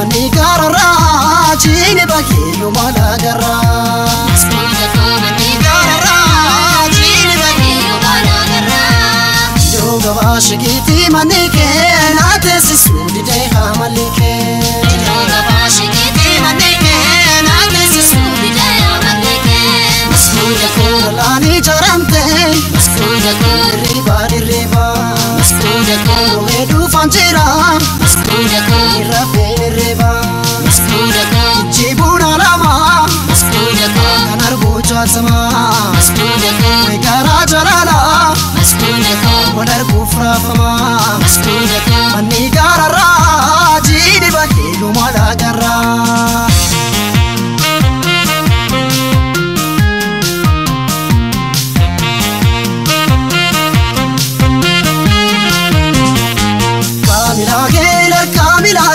mani garara jini bakilu mala garra Maskuja ko mani garara jini bakilu mala garra Joga bashikiti mani ke nate sisudi de hamalike Joga bashikiti mani ke nate sisudi de hamalike Maskuja ko lani charamte Maskuja ko riba Maskuja ko medu fanchira Maskuja ko rafe riba Maskuja ko jibuna lama Maskuja ko kanar bucha sama Maskuja ko gara jarala Maskuja ko wadar kufra fama Maskuja ko mani garara jini bakilu mala garra Kamila